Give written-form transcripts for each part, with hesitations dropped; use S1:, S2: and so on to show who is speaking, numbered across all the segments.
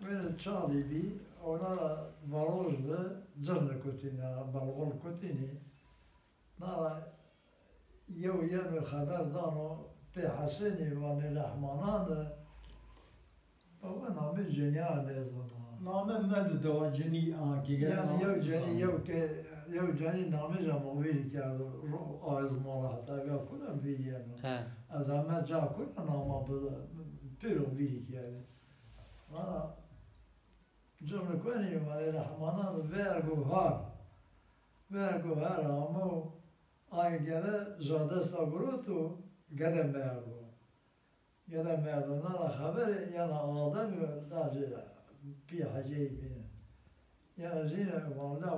S1: وين تشارلي بي ولا بروج زرنا كوتينا بالغول كوتيني نرى ين خبر دانو في حسيني واني لحمانان وانا من جنيان
S2: نامه مدد و جنی آنکی
S1: يعني يو جاني نامي جمعويل كانوا آيز مالا حتى كلهم فيدي يعني از همه جا كلهم ناما بيرو فيدي يعني جمع کنی ولی رحمانان vergu har ama ay gele zadesta grutu gede merdu nara haber yana adam daje bir hacey bir yana zine valla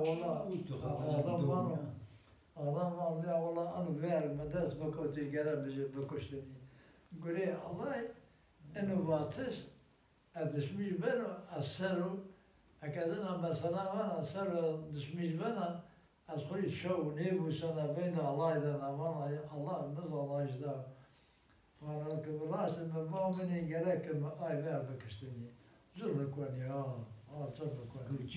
S1: adam valla anu ver medes bakoti gele bizi bakıştırdı göre Allah enu vasıs adışmış ben asseru أكادنا مثلا أنا سر دشمش بنا أدخل الشو نيبو سنة بين الله إذا نمانا الله نزل الله إجدا فأنا كبراس من المؤمنين جلك أي بير بكشتني زر كوني زر كوني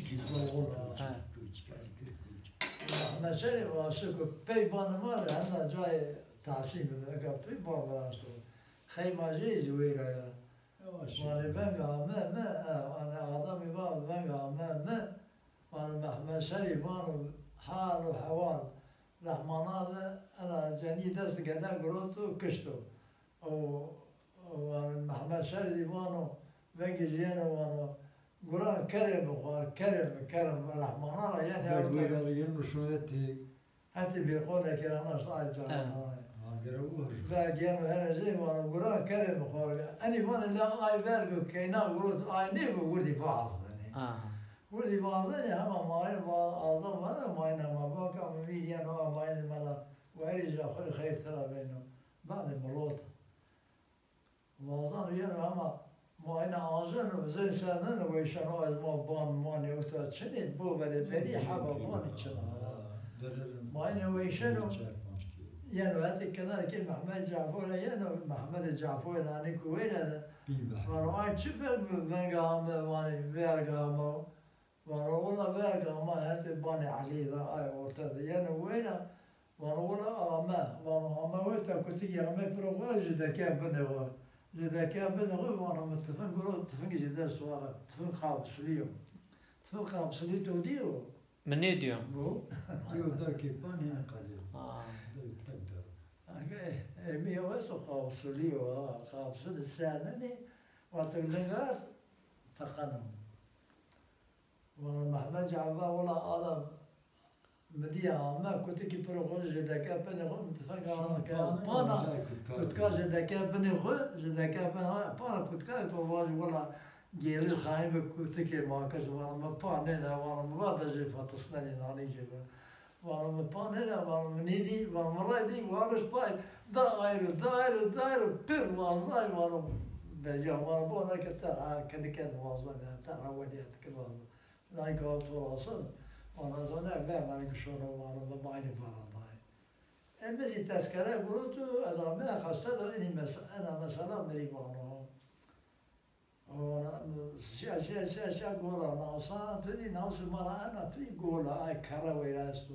S1: أنا شيء واسكو بي بان مال أنا جاي تعسيم ذاك بي بان برانستو خيمة جيز ويرا وأنا بنجا ما أنا آدمي بنجا ما وأنا محمد شريف وأنا حال وحوال رحمن هذا أنا جاني دست كذا قلته كشته وأنا محمد شريف وأنا بنجي زينه وأنا قرآن كرم رحمن هذا يعني
S2: أقول شنوتي
S1: حتى بيقول لك أنا صاعد جامعة فاجينا هنا زي ما نقولون كلمة خارجة أنا وانا لا أي فارق كينا قلت أي نيبو ولدي بعض يعني ولدي بعض يعني هم ماين أعظم هذا ماين ما باكا مبيجي أنا ماين ملا وأرجع آخر خير ترى بينه بعد المرات وأظن يعني هم ماين أعظم زي سنة ويشانو از ما بان ماني وتاد شنيد بو بدي بري حبا باني شنا ماين ويشانو يعني هذا الكلام كي محمد جعفر يعني محمد جعفر يعني كويت هذا وانا أي شفت بنجام واني بيرجام وانا ولا بيرجام هذا بني علي ذا أي ورثة يعني وين وانا ولا وانا وقت كنت يا أما بروغ جدا كان بني وانا متفق قولوا تفق جدا سواء تفق خابس ليه توديو
S3: من يديو
S1: بو
S2: يو ذاك باني قليل
S1: مية وسو خاصليو خاصل السنة وتقلقات ثقنهم ومحمد جعفر ولا أعلم مديا ما كنت كي بروغول جدك بني خو متفق على بانا كنت كا جدك بني خو جدك بانا كنت كا كواج ولا جيل خايب كنت كي ما كاش وانا ما بانا وانا ما بعد جي فتصلني ناني جبل وانا مبانينا وانا منيدي وانا مرايدي وانا شباي داير بير وازاي وانا بجا وانا بونا كتر كان وازاي ترى وديت كوازا لا يقول تواصل وانا زونا بير ما نكشونه وانا بمايني فراماي المزي تذكره قلتو اذا ما خسته اني انا مثلا مري وانا شا قولا ناوسا تدي ناوس مرا أنا تدي قولا أي كرا ويرستو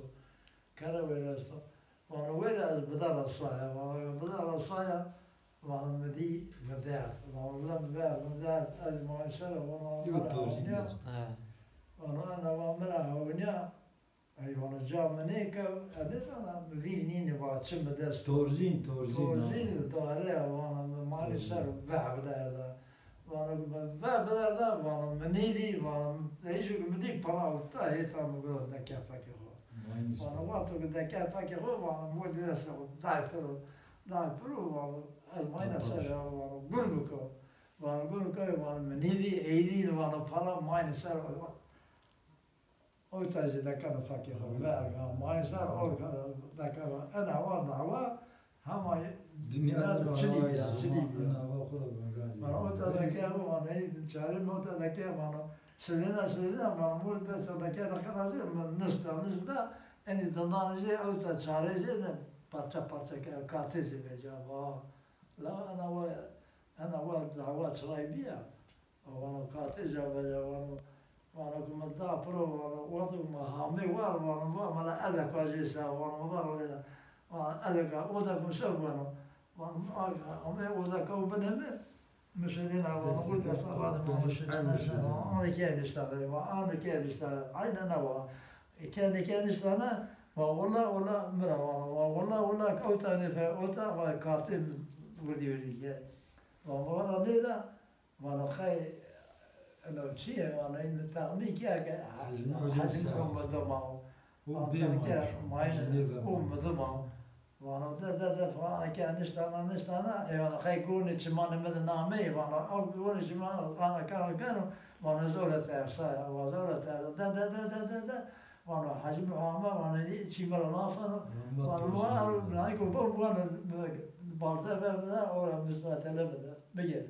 S1: وانا ويراز بدار الصايا وانا مدي مذاف وانا لم مذاف از معاشرة وانا وامرا هونيا أي وانا جا منيكا أديس أنا مفينيني واتشم دست
S2: تورزين
S1: داريا وانا مالي سر بحب دار وانا بدر وانا منيدي وانا ايشو مديك برا وصاي سام قول ذكاء فكر وانا واثق ذكاء فكر وانا مود ناس ضعفوا وانا الماينا سر وانا قولكو وانا منيدي ايدي وانا برا ماينا سر او تاجي ذكاء فكر لا ماينا سر او ذكاء انا واضح هم
S2: دنيا
S1: تشلي أنا أتذكر وأنا شعري ما أتذكر وأنا سلنا وأنا مولد أتذكر خلاص من نسدا أني زمان جي أو تشعري جي parça katezi becava la ana wa dava çray biya ona kat تجا بجا وانا كنت دا برو وانا وضو ما هامي وانا ما ألك واجيسا وانا مبارا وانا ألك ودا كمسوق وانا أمي ودا كوبنمي مشهدين وانا قلت صار أنا كان اشتغل وانا كان اشتغل عين نوا كان اشتغل والله مرا والله كوتاني فأوتا وكاتب وديوري والله ليلا وانا خي لو شيء وانا إن تغني كيا حجم مدمع وانا كيا ماين مدمع وانا ده فانا كان نشتغل وانا خي كوني تشمان من نامي وانا أو كوني تشمان أنا كانوا وانا زولة تعصا وزولة ده وانا حجم عامة وانا دي شيء مرة ناصر وانا بنايكو وانا بارثة بدا أو مثلا بدا بيجي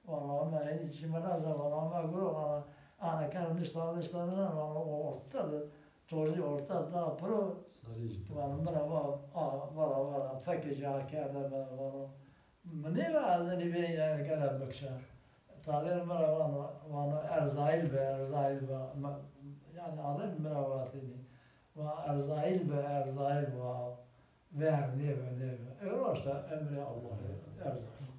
S1: وانا ما هي شيء مرة وانا ما أقول أنا كان نشتغل وانا وصلت توري وصلت دا برو وانا مرة فكجا كذا وانا مني بعد اللي بين كلام بكشة صار مرة وانا أرزايل يعني أظن مراواتني وأرزايل بأرزايل وفهم نيبة إيراشتا أمري الله أرزايل